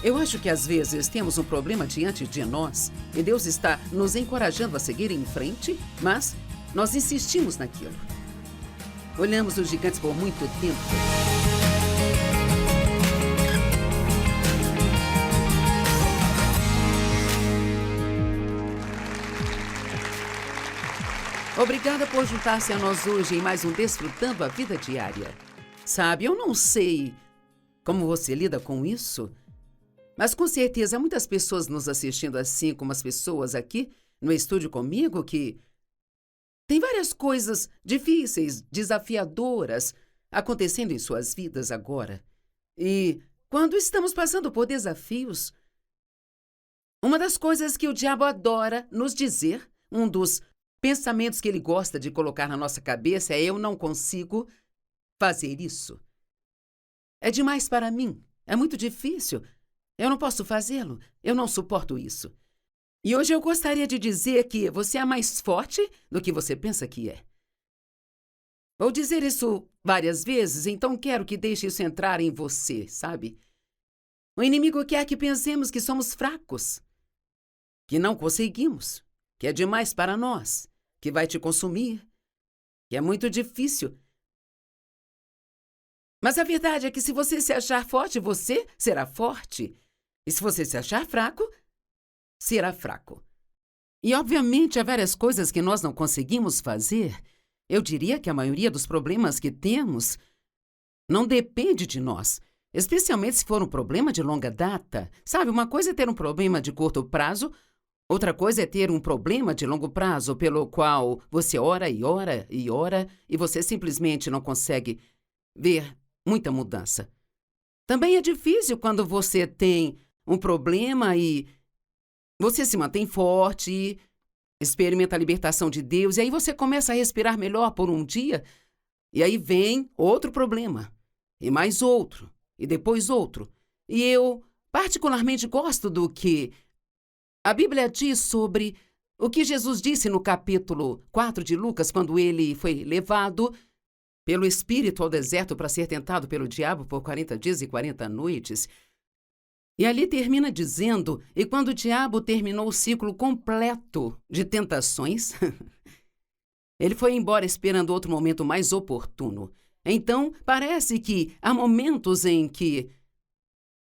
Eu acho que às vezes temos um problema diante de nós e Deus está nos encorajando a seguir em frente, mas nós insistimos naquilo. Olhamos os gigantes por muito tempo. Obrigada por juntar-se a nós hoje em mais um Desfrutando a Vida Diária. Sabe, eu não sei como você lida com isso, mas com certeza há muitas pessoas nos assistindo, assim como as pessoas aqui no estúdio comigo, que tem várias coisas difíceis, desafiadoras acontecendo em suas vidas agora. E quando estamos passando por desafios, uma das coisas que o diabo adora nos dizer, um dos pensamentos que ele gosta de colocar na nossa cabeça é: eu não consigo fazer isso. É demais para mim, é muito difícil, eu não posso fazê-lo, eu não suporto isso. E hoje eu gostaria de dizer que você é mais forte do que você pensa que é. Vou dizer isso várias vezes, então quero que deixe isso entrar em você, sabe? O inimigo quer que pensemos que somos fracos, que não conseguimos, que é demais para nós, que vai te consumir, que é muito difícil. Mas a verdade é que se você se achar forte, você será forte. E se você se achar fraco, será fraco. E, obviamente, há várias coisas que nós não conseguimos fazer. Eu diria que a maioria dos problemas que temos não depende de nós, especialmente se for um problema de longa data. Sabe, uma coisa é ter um problema de curto prazo, outra coisa é ter um problema de longo prazo pelo qual você ora e ora e ora e você simplesmente não consegue ver muita mudança. Também é difícil quando você tem um problema e você se mantém forte e experimenta a libertação de Deus, e aí você começa a respirar melhor por um dia, e aí vem outro problema, e mais outro, e depois outro. E eu particularmente gosto do que a Bíblia diz sobre o que Jesus disse no capítulo 4 de Lucas, quando ele foi levado pelo Espírito ao deserto para ser tentado pelo diabo por 40 dias e 40 noites. E ali termina dizendo: e quando o diabo terminou o ciclo completo de tentações, ele foi embora esperando outro momento mais oportuno. Então, parece que há momentos em que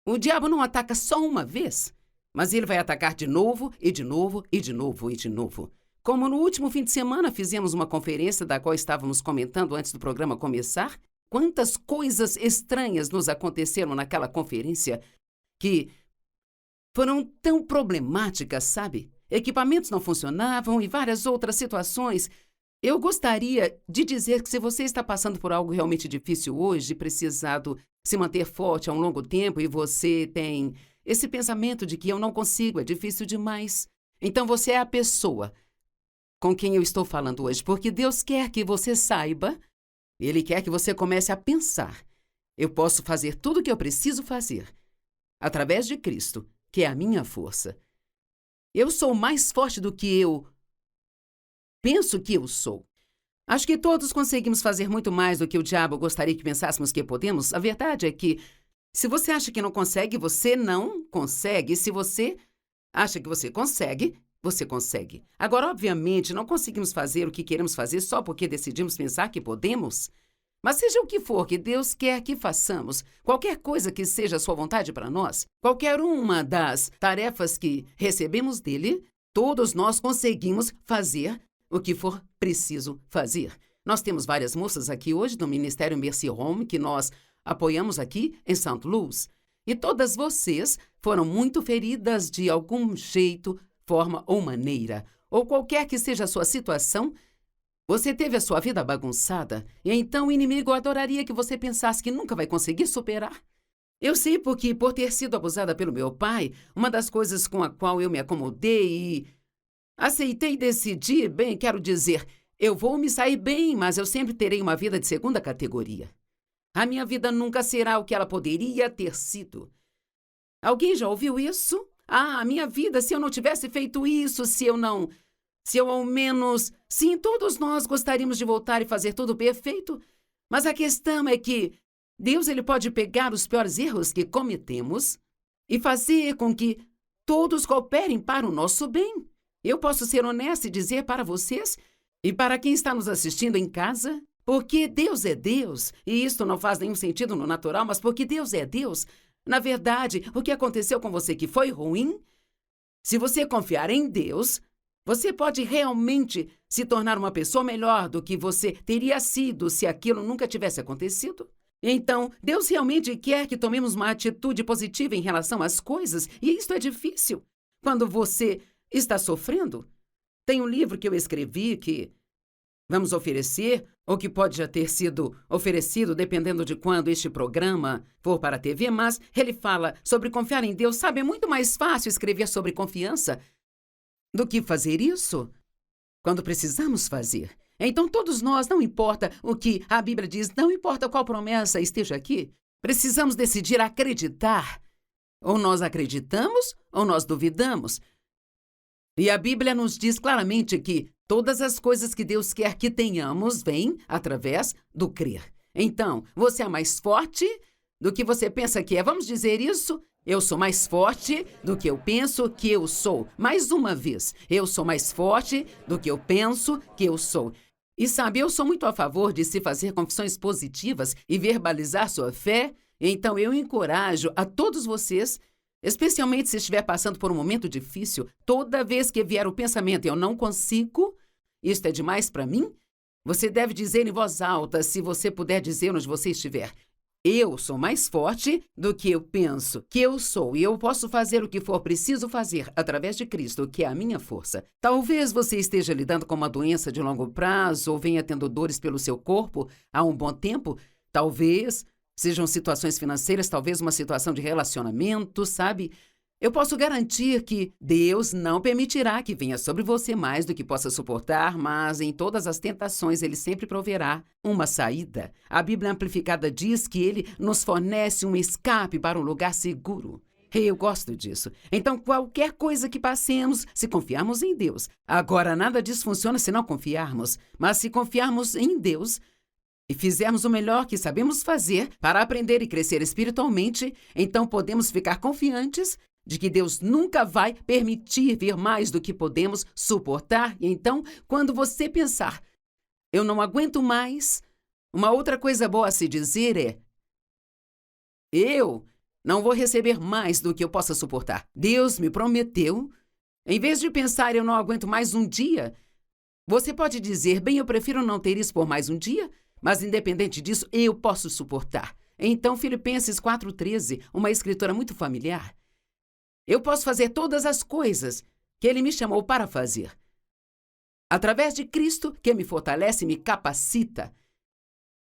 o diabo não ataca só uma vez, mas ele vai atacar de novo, e de novo, e de novo, e de novo. Como no último fim de semana fizemos uma conferência da qual estávamos comentando antes do programa começar, quantas coisas estranhas nos aconteceram naquela conferência que foram tão problemáticas, sabe? Equipamentos não funcionavam e várias outras situações. Eu gostaria de dizer que se você está passando por algo realmente difícil hoje, precisado se manter forte há um longo tempo e você tem esse pensamento de que eu não consigo, é difícil demais, então você é a pessoa com quem eu estou falando hoje, porque Deus quer que você saiba, Ele quer que você comece a pensar: eu posso fazer tudo o que eu preciso fazer através de Cristo, que é a minha força. Eu sou mais forte do que eu penso que eu sou. Acho que todos conseguimos fazer muito mais do que o diabo gostaria que pensássemos que podemos. A verdade é que, se você acha que não consegue, você não consegue. Se você acha que você consegue, você consegue. Agora, obviamente, não conseguimos fazer o que queremos fazer só porque decidimos pensar que podemos. Mas seja o que for que Deus quer que façamos, qualquer coisa que seja a sua vontade para nós, qualquer uma das tarefas que recebemos dele, todos nós conseguimos fazer o que for preciso fazer. Nós temos várias moças aqui hoje do Ministério Mercy Home que nós apoiamos aqui em St. Louis. E todas vocês foram muito feridas de algum jeito, forma ou maneira, ou qualquer que seja a sua situação, você teve a sua vida bagunçada, e então o inimigo adoraria que você pensasse que nunca vai conseguir superar. Eu sei porque, por ter sido abusada pelo meu pai, uma das coisas com a qual eu me acomodei e aceitei decidir, bem, quero dizer, eu vou me sair bem, mas eu sempre terei uma vida de segunda categoria. A minha vida nunca será o que ela poderia ter sido. Alguém já ouviu isso? Ah, a minha vida, se eu não tivesse feito isso, se eu ao menos... Sim, todos nós gostaríamos de voltar e fazer tudo perfeito, mas a questão é que Deus ele pode pegar os piores erros que cometemos e fazer com que todos cooperem para o nosso bem. Eu posso ser honesta e dizer para vocês e para quem está nos assistindo em casa, porque Deus é Deus, e isto não faz nenhum sentido no natural, mas porque Deus é Deus, na verdade, o que aconteceu com você que foi ruim, se você confiar em Deus, você pode realmente se tornar uma pessoa melhor do que você teria sido se aquilo nunca tivesse acontecido. Então, Deus realmente quer que tomemos uma atitude positiva em relação às coisas, e isto é difícil. Quando você está sofrendo, tem um livro que eu escrevi que vamos oferecer, ou que pode já ter sido oferecido, dependendo de quando este programa for para a TV, mas ele fala sobre confiar em Deus. Sabe, é muito mais fácil escrever sobre confiança do que fazer isso quando precisamos fazer. Então, todos nós, não importa o que a Bíblia diz, não importa qual promessa esteja aqui, precisamos decidir acreditar. Ou nós acreditamos, ou nós duvidamos. E a Bíblia nos diz claramente que todas as coisas que Deus quer que tenhamos vêm através do crer. Então, você é mais forte do que você pensa que é. Vamos dizer isso? Eu sou mais forte do que eu penso que eu sou. Mais uma vez, eu sou mais forte do que eu penso que eu sou. E sabe, eu sou muito a favor de se fazer confissões positivas e verbalizar sua fé. Então, eu encorajo a todos vocês, especialmente se estiver passando por um momento difícil, toda vez que vier o pensamento, eu não consigo, isto é demais para mim, você deve dizer em voz alta, se você puder dizer onde você estiver, eu sou mais forte do que eu penso que eu sou e eu posso fazer o que for preciso fazer através de Cristo, que é a minha força. Talvez você esteja lidando com uma doença de longo prazo ou venha tendo dores pelo seu corpo há um bom tempo. Talvez sejam situações financeiras, talvez uma situação de relacionamento, sabe? Eu posso garantir que Deus não permitirá que venha sobre você mais do que possa suportar, mas em todas as tentações Ele sempre proverá uma saída. A Bíblia Amplificada diz que Ele nos fornece um escape para um lugar seguro. Eu gosto disso. Então, qualquer coisa que passemos, se confiarmos em Deus. Agora, nada disso funciona se não confiarmos, mas se confiarmos em Deus e fizermos o melhor que sabemos fazer para aprender e crescer espiritualmente, então podemos ficar confiantes de que Deus nunca vai permitir vir mais do que podemos suportar. E então, quando você pensar, eu não aguento mais, uma outra coisa boa a se dizer é, eu não vou receber mais do que eu possa suportar. Deus me prometeu. Em vez de pensar, eu não aguento mais um dia, você pode dizer, bem, eu prefiro não ter isso por mais um dia, mas independente disso, eu posso suportar. Então, Filipenses 4,13, uma escritora muito familiar, eu posso fazer todas as coisas que Ele me chamou para fazer. Através de Cristo, que me fortalece e me capacita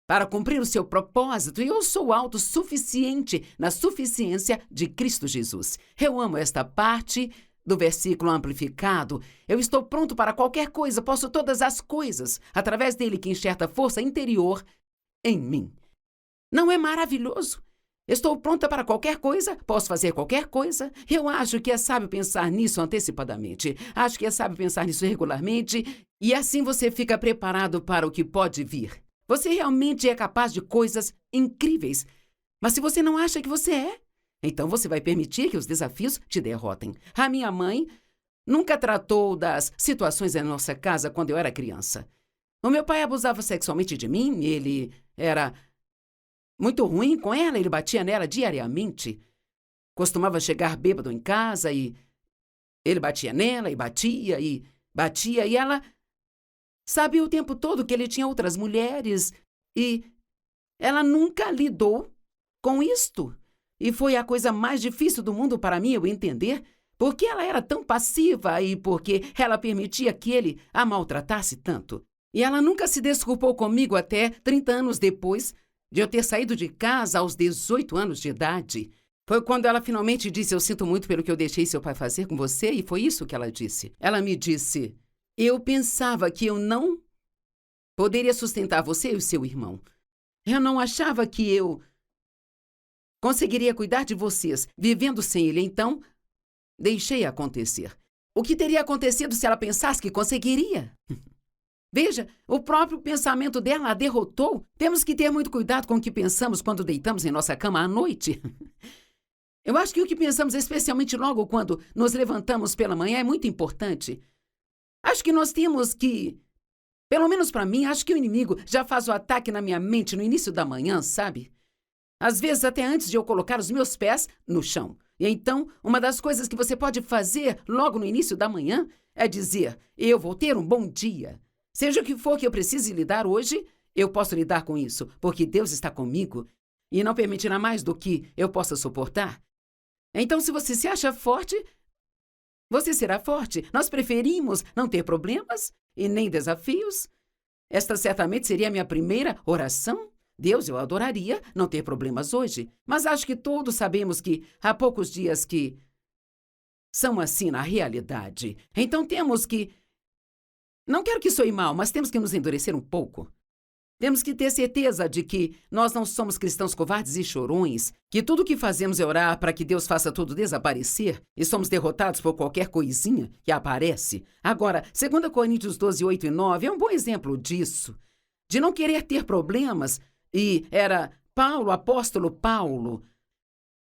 para cumprir o seu propósito, e eu sou autossuficiente na suficiência de Cristo Jesus. Eu amo esta parte do versículo amplificado. Eu estou pronto para qualquer coisa, posso todas as coisas, através dele que enxerta força interior em mim. Não é maravilhoso? Estou pronta para qualquer coisa, posso fazer qualquer coisa. Eu acho que é sábio pensar nisso antecipadamente. Acho que é sábio pensar nisso regularmente. E assim você fica preparado para o que pode vir. Você realmente é capaz de coisas incríveis. Mas se você não acha que você é, então você vai permitir que os desafios te derrotem. A minha mãe nunca tratou das situações em nossa casa quando eu era criança. O meu pai abusava sexualmente de mim, ele era muito ruim com ela, ele batia nela diariamente. Costumava chegar bêbado em casa e ele batia nela e batia, e ela sabia o tempo todo que ele tinha outras mulheres e ela nunca lidou com isto. E foi a coisa mais difícil do mundo para mim eu entender porque ela era tão passiva e porque ela permitia que ele a maltratasse tanto. E ela nunca se desculpou comigo até 30 anos depois de eu ter saído de casa aos 18 anos de idade. Foi quando ela finalmente disse, eu sinto muito pelo que eu deixei seu pai fazer com você, e foi isso que ela disse. Ela me disse, eu pensava que eu não poderia sustentar você e o seu irmão. Eu não achava que eu conseguiria cuidar de vocês vivendo sem ele, então deixei acontecer. O que teria acontecido se ela pensasse que conseguiria? Veja, o próprio pensamento dela a derrotou. Temos que ter muito cuidado com o que pensamos quando deitamos em nossa cama à noite. Eu acho que o que pensamos, especialmente logo quando nos levantamos pela manhã, é muito importante. Acho que nós temos que, pelo menos para mim, acho que o inimigo já faz o ataque na minha mente no início da manhã, sabe? Às vezes até antes de eu colocar os meus pés no chão. E então, uma das coisas que você pode fazer logo no início da manhã é dizer: eu vou ter um bom dia. Seja o que for que eu precise lidar hoje, eu posso lidar com isso, porque Deus está comigo e não permitirá mais do que eu possa suportar. Então, se você se acha forte, você será forte. Nós preferimos não ter problemas e nem desafios. Esta certamente seria a minha primeira oração. Deus, eu adoraria não ter problemas hoje, mas acho que todos sabemos que há poucos dias que são assim na realidade. Então temos que... Não quero que soe mal, mas temos que nos endurecer um pouco. Temos que ter certeza de que nós não somos cristãos covardes e chorões, que tudo o que fazemos é orar para que Deus faça tudo desaparecer e somos derrotados por qualquer coisinha que aparece. Agora, 2 Coríntios 12, 8 e 9 é um bom exemplo disso, de não querer ter problemas. E era Paulo, apóstolo Paulo,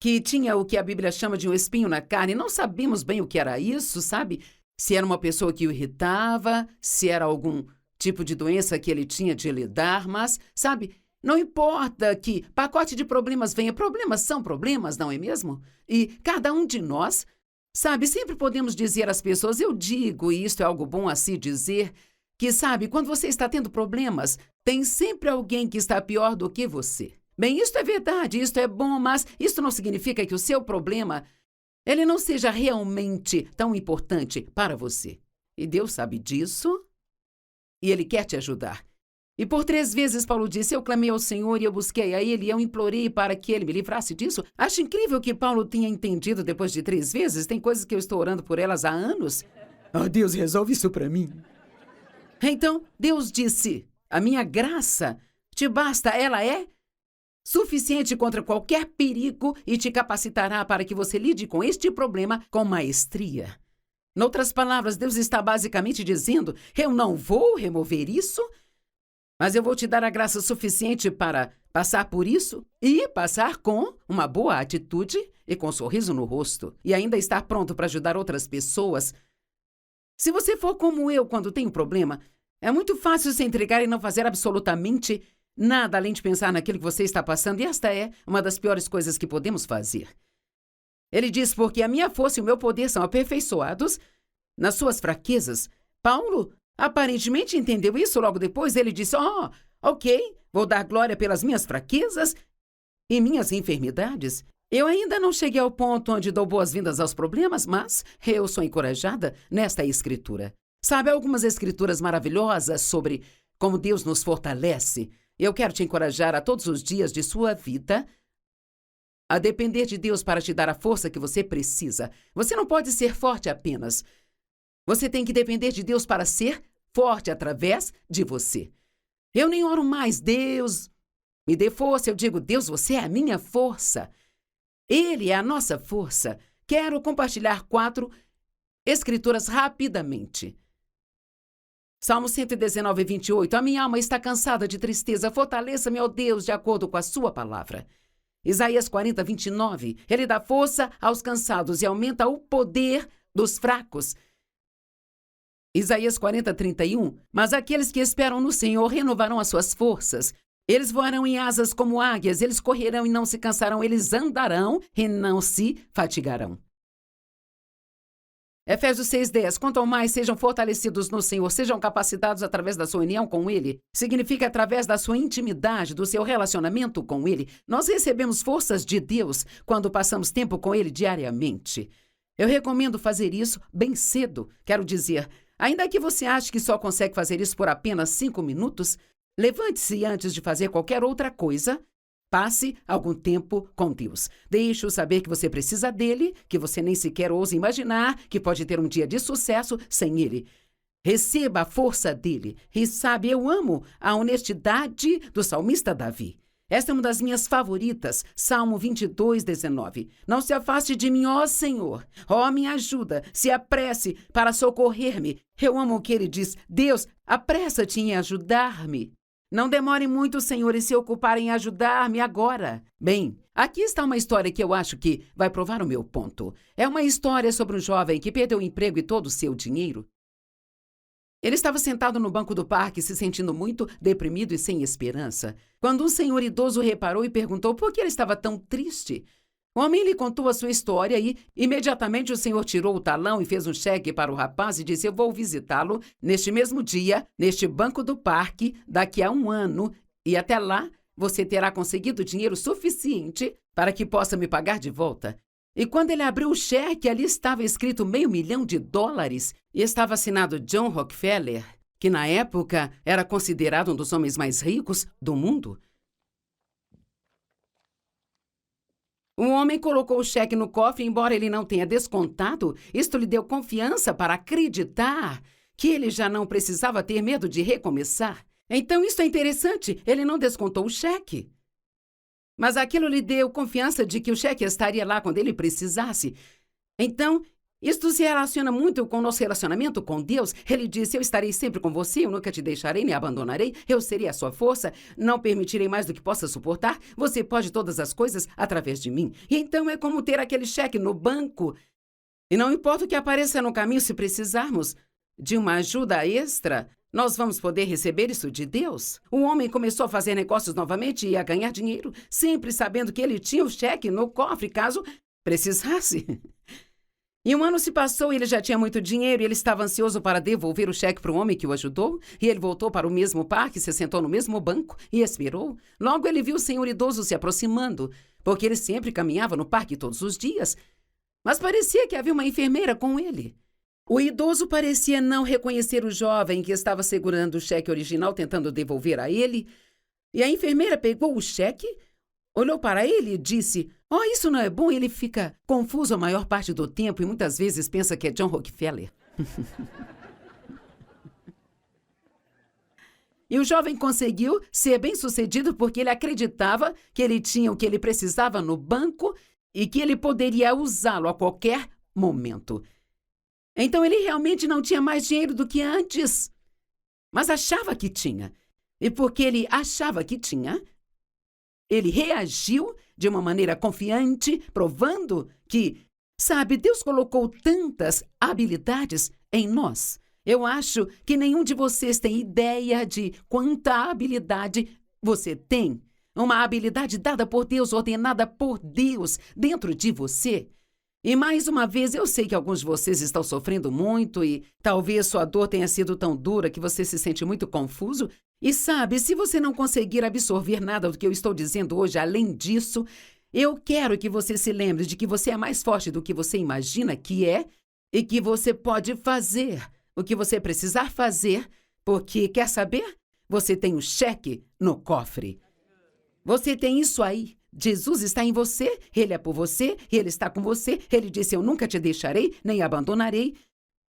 que tinha o que a Bíblia chama de um espinho na carne. Não sabíamos bem o que era isso, sabe? Se era uma pessoa que o irritava, se era algum tipo de doença que ele tinha de lidar, mas, sabe, não importa que pacote de problemas venha, problemas são problemas, não é mesmo? E cada um de nós, sabe, sempre podemos dizer às pessoas, eu digo, e isto é algo bom a se dizer, que sabe, quando você está tendo problemas, tem sempre alguém que está pior do que você. Bem, isto é verdade, isto é bom, mas isto não significa que o seu problema, ele não seja realmente tão importante para você. E Deus sabe disso. E Ele quer te ajudar. E por 3 vezes Paulo disse, eu clamei ao Senhor e eu busquei a Ele e eu implorei para que Ele me livrasse disso. Acho incrível que Paulo tenha entendido depois de 3 vezes. Tem coisas que eu estou orando por elas há anos. Ah, Deus, resolve isso para mim. Então, Deus disse, a minha graça te basta, ela é suficiente contra qualquer perigo e te capacitará para que você lide com este problema com maestria. Noutras palavras, Deus está basicamente dizendo, eu não vou remover isso, mas eu vou te dar a graça suficiente para passar por isso e passar com uma boa atitude e com um sorriso no rosto e ainda estar pronto para ajudar outras pessoas. Se você for como eu quando tem um problema, é muito fácil se entregar e não fazer absolutamente nada além de pensar naquilo que você está passando, e esta é uma das piores coisas que podemos fazer. Ele diz, porque a minha força e o meu poder são aperfeiçoados nas suas fraquezas. Paulo aparentemente entendeu isso. Logo depois ele disse, ok, vou dar glória pelas minhas fraquezas e minhas enfermidades. Eu ainda não cheguei ao ponto onde dou boas-vindas aos problemas, mas eu sou encorajada nesta escritura. Sabe, algumas escrituras maravilhosas sobre como Deus nos fortalece. Eu quero te encorajar a todos os dias de sua vida a depender de Deus para te dar a força que você precisa. Você não pode ser forte apenas. Você tem que depender de Deus para ser forte através de você. Eu nem oro mais, Deus, me dê força. Eu digo, Deus, você é a minha força. Ele é a nossa força. Quero compartilhar 4 escrituras rapidamente. Salmo 119, 28. A minha alma está cansada de tristeza. Fortaleça-me, ó Deus, de acordo com a sua palavra. Isaías 40, 29. Ele dá força aos cansados e aumenta o poder dos fracos. Isaías 40, 31. Mas aqueles que esperam no Senhor renovarão as suas forças. Eles voarão em asas como águias, eles correrão e não se cansarão, eles andarão e não se fatigarão. Efésios 6:10. Quanto ao mais sejam fortalecidos no Senhor, sejam capacitados através da sua união com Ele. Significa através da sua intimidade, do seu relacionamento com Ele. Nós recebemos forças de Deus quando passamos tempo com Ele diariamente. Eu recomendo fazer isso bem cedo. Quero dizer, ainda que você ache que só consegue fazer isso por apenas 5 minutos, levante-se antes de fazer qualquer outra coisa. Passe algum tempo com Deus. Deixe-o saber que você precisa dele, que você nem sequer ousa imaginar que pode ter um dia de sucesso sem ele. Receba a força dele. E sabe, eu amo a honestidade do salmista Davi. Esta é uma das minhas favoritas, Salmo 22, 19. Não se afaste de mim, ó Senhor. Ó, minha ajuda, se apresse para socorrer-me. Eu amo o que ele diz. Deus, apressa-te em ajudar-me. Não demore muito, Senhor, em se ocupar em ajudar-me agora. Bem, Aqui está uma história que eu acho que vai provar o meu ponto. É uma história sobre um jovem que perdeu o emprego e todo o seu dinheiro. Ele estava sentado no banco do parque, se sentindo muito deprimido e sem esperança, quando um senhor idoso reparou e perguntou por que ele estava tão triste. O homem lhe contou a sua história e, imediatamente, o senhor tirou o talão e fez um cheque para o rapaz e disse: eu vou visitá-lo neste mesmo dia, neste banco do parque, daqui a 1 ano, e até lá você terá conseguido dinheiro suficiente para que possa me pagar de volta. E quando ele abriu o cheque, ali estava escrito $500 mil e estava assinado John Rockefeller, que na época era considerado um dos homens mais ricos do mundo. O homem colocou o cheque no cofre e, embora ele não tenha descontado, isto lhe deu confiança para acreditar que ele já não precisava ter medo de recomeçar. Então, isso é interessante, ele não descontou o cheque. Mas aquilo lhe deu confiança de que o cheque estaria lá quando ele precisasse. Então, isto se relaciona muito com o nosso relacionamento com Deus. Ele disse: eu estarei sempre com você, eu nunca te deixarei nem abandonarei, eu serei a sua força, não permitirei mais do que possa suportar, você pode todas as coisas através de mim. E então é como ter aquele cheque no banco. E não importa o que apareça no caminho, se precisarmos de uma ajuda extra, nós vamos poder receber isso de Deus. O homem começou a fazer negócios novamente e a ganhar dinheiro, sempre sabendo que ele tinha o cheque no cofre, caso precisasse. E 1 ano se passou e ele já tinha muito dinheiro e ele estava ansioso para devolver o cheque para o homem que o ajudou. E ele voltou para o mesmo parque, se sentou no mesmo banco e esperou. Logo ele viu o senhor idoso se aproximando, porque ele sempre caminhava no parque todos os dias. Mas parecia que havia uma enfermeira com ele. O idoso parecia não reconhecer o jovem que estava segurando o cheque original, tentando devolver a ele. E a enfermeira pegou o cheque, olhou para ele e disse: oh, isso não é bom. Ele fica confuso a maior parte do tempo e muitas vezes pensa que é John Rockefeller. E o jovem conseguiu ser bem-sucedido porque ele acreditava que ele tinha o que ele precisava no banco e que ele poderia usá-lo a qualquer momento. Então ele realmente não tinha mais dinheiro do que antes, mas achava que tinha. E porque ele achava que tinha, ele reagiu de uma maneira confiante, provando que, sabe, Deus colocou tantas habilidades em nós. Eu acho que nenhum de vocês tem ideia de quanta habilidade você tem. Uma habilidade dada por Deus, ordenada por Deus dentro de você. E mais uma vez, eu sei que alguns de vocês estão sofrendo muito e talvez sua dor tenha sido tão dura que você se sente muito confuso. E sabe, se você não conseguir absorver nada do que eu estou dizendo hoje, além disso, eu quero que você se lembre de que você é mais forte do que você imagina que é e que você pode fazer o que você precisar fazer, porque, quer saber? Você tem um cheque no cofre. Você tem isso aí. Jesus está em você, Ele é por você, Ele está com você. Ele disse: eu nunca te deixarei, nem abandonarei.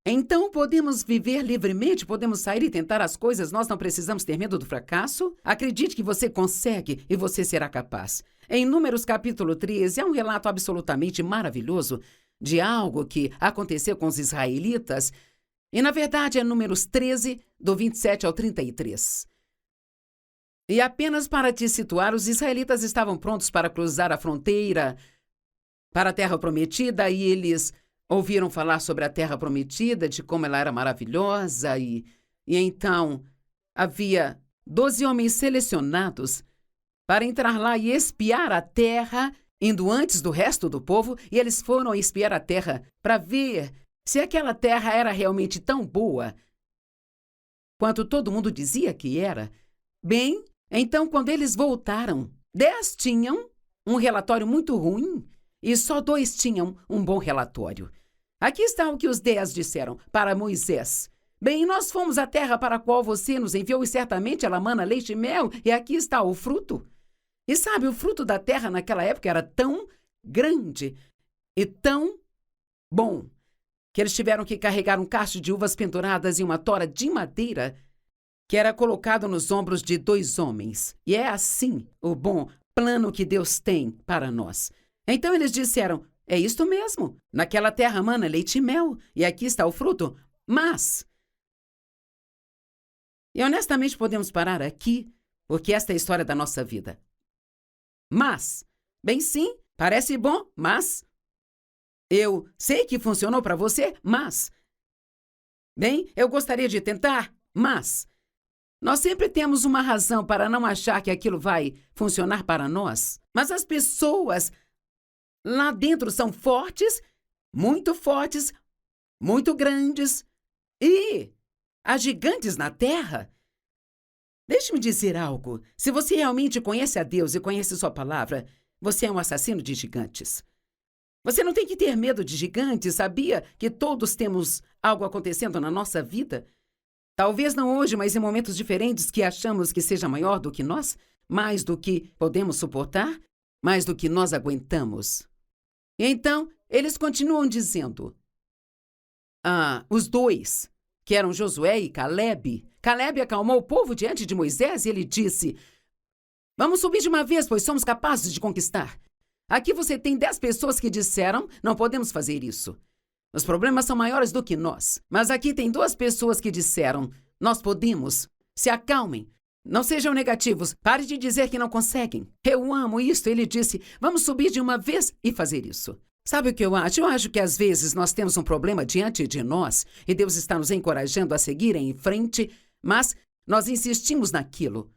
Então, podemos viver livremente, podemos sair e tentar as coisas, nós não precisamos ter medo do fracasso. Acredite que você consegue e você será capaz. Em Números capítulo 13, é um relato absolutamente maravilhoso de algo que aconteceu com os israelitas. E, na verdade, é Números 13, do 27 ao 33. E apenas para te situar, os israelitas estavam prontos para cruzar a fronteira para a Terra Prometida e eles ouviram falar sobre a Terra Prometida, de como ela era maravilhosa e então havia 12 homens selecionados para entrar lá e espiar a terra, indo antes do resto do povo, e eles foram espiar a terra para ver se aquela terra era realmente tão boa quanto todo mundo dizia que era. Bem, então, quando eles voltaram, 10 tinham um relatório muito ruim e só 2 tinham um bom relatório. Aqui está o que os 10 disseram para Moisés. Bem, nós fomos à terra para a qual você nos enviou e certamente ela mana leite e mel, e aqui está o fruto. E sabe, o fruto da terra naquela época era tão grande e tão bom que eles tiveram que carregar um cacho de uvas penduradas em uma tora de madeira que era colocado nos ombros de 2 homens. E é assim o bom plano que Deus tem para nós. Então eles disseram: é isto mesmo, naquela terra mana leite e mel, e aqui está o fruto, mas... E honestamente podemos parar aqui, porque esta é a história da nossa vida. Mas Bem, sim, parece bom, mas... Eu sei que funcionou para você, mas... Bem, eu gostaria de tentar, mas... Nós sempre temos uma razão para não achar que aquilo vai funcionar para nós. Mas as pessoas lá dentro são fortes, muito grandes e há gigantes na Terra. Deixe-me dizer algo. Se você realmente conhece a Deus e conhece sua palavra, você é um assassino de gigantes. Você não tem que ter medo de gigantes, sabia que todos temos algo acontecendo na nossa vida? Talvez não hoje, mas em momentos diferentes que achamos que seja maior do que nós, mais do que podemos suportar, mais do que nós aguentamos. E então, eles continuam dizendo, os dois, que eram Josué e Caleb. Caleb acalmou o povo diante de Moisés e ele disse, vamos subir de uma vez, pois somos capazes de conquistar. Aqui você tem 10 pessoas que disseram, não podemos fazer isso. Os problemas são maiores do que nós. Mas aqui tem 2 pessoas que disseram, nós podemos. Se acalmem. Não sejam negativos. Pare de dizer que não conseguem. Eu amo isto. Ele disse, vamos subir de uma vez e fazer isso. Sabe o que eu acho? Eu acho que às vezes nós temos um problema diante de nós e Deus está nos encorajando a seguir em frente, mas nós insistimos naquilo,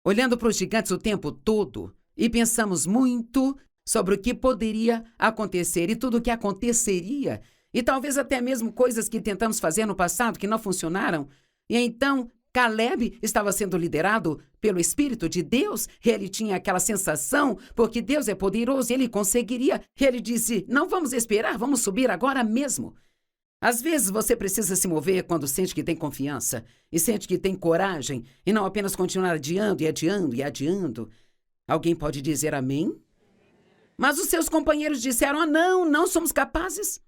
olhando para os gigantes o tempo todo e pensamos muito sobre o que poderia acontecer e tudo o que aconteceria e talvez até mesmo coisas que tentamos fazer no passado que não funcionaram. E então Caleb estava sendo liderado pelo Espírito de Deus. Ele tinha aquela sensação, porque Deus é poderoso e ele conseguiria. Ele disse, não vamos esperar, vamos subir agora mesmo. Às vezes você precisa se mover quando sente que tem confiança e sente que tem coragem e não apenas continuar adiando e adiando e adiando. Alguém pode dizer amém? Mas os seus companheiros disseram, não somos capazes.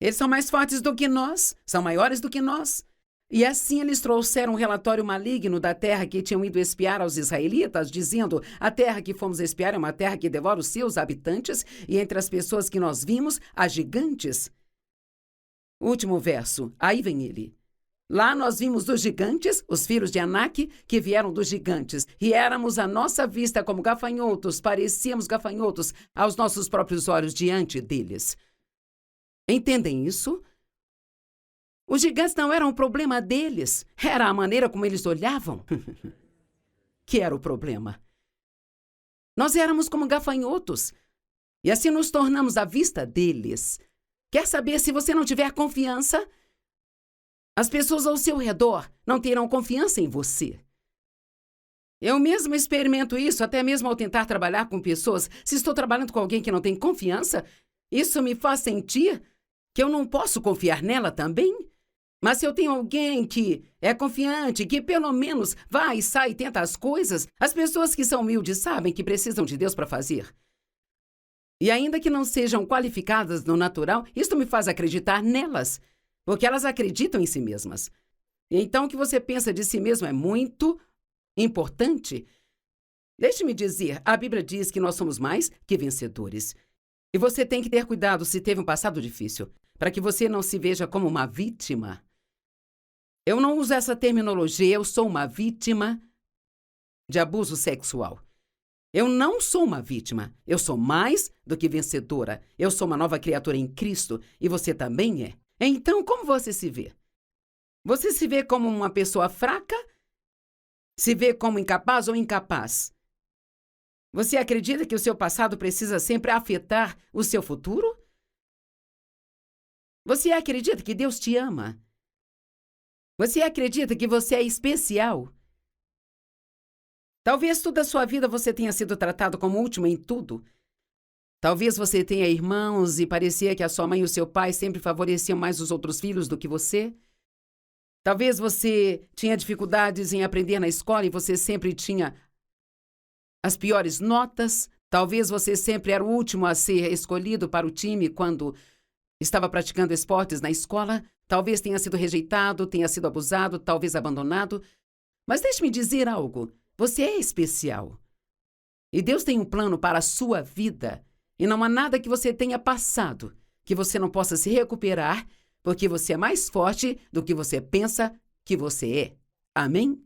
Eles são mais fortes do que nós, são maiores do que nós. E assim eles trouxeram um relatório maligno da terra que tinham ido espiar aos israelitas, dizendo, a terra que fomos espiar é uma terra que devora os seus habitantes, e entre as pessoas que nós vimos, há gigantes. Último verso, aí vem ele. Lá nós vimos os gigantes, os filhos de Anak, que vieram dos gigantes, e éramos à nossa vista como gafanhotos, parecíamos gafanhotos aos nossos próprios olhos diante deles. Entendem isso? Os gigantes não eram o problema deles, era a maneira como eles olhavam que era o problema. Nós éramos como gafanhotos, e assim nos tornamos à vista deles. Quer saber, se você não tiver confiança, as pessoas ao seu redor não terão confiança em você. Eu mesmo experimento isso, até mesmo ao tentar trabalhar com pessoas. Se estou trabalhando com alguém que não tem confiança, isso me faz sentir que eu não posso confiar nela também. Mas se eu tenho alguém que é confiante, que pelo menos vai, sai e tenta as coisas, as pessoas que são humildes sabem que precisam de Deus para fazer. E ainda que não sejam qualificadas no natural, isto me faz acreditar nelas, porque elas acreditam em si mesmas. E então o que você pensa de si mesmo é muito importante. Deixe-me dizer, a Bíblia diz que nós somos mais que vencedores. E você tem que ter cuidado se teve um passado difícil, para que você não se veja como uma vítima. Eu não uso essa terminologia, eu sou uma vítima de abuso sexual. Eu não sou uma vítima, eu sou mais do que vencedora. Eu sou uma nova criatura em Cristo e você também é. Então, como você se vê? Você se vê como uma pessoa fraca? Se vê como incapaz ou incapaz? Você acredita que o seu passado precisa sempre afetar o seu futuro? Você acredita que Deus te ama? Você acredita que você é especial? Talvez toda a sua vida você tenha sido tratado como último em tudo. Talvez você tenha irmãos e parecia que a sua mãe e o seu pai sempre favoreciam mais os outros filhos do que você. Talvez você tinha dificuldades em aprender na escola e você sempre tinha as piores notas. Talvez você sempre era o último a ser escolhido para o time quando estava praticando esportes na escola. Talvez tenha sido rejeitado, tenha sido abusado, talvez abandonado. Mas deixe-me dizer algo. Você é especial. E Deus tem um plano para a sua vida. E não há nada que você tenha passado que você não possa se recuperar, porque você é mais forte do que você pensa que você é. Amém?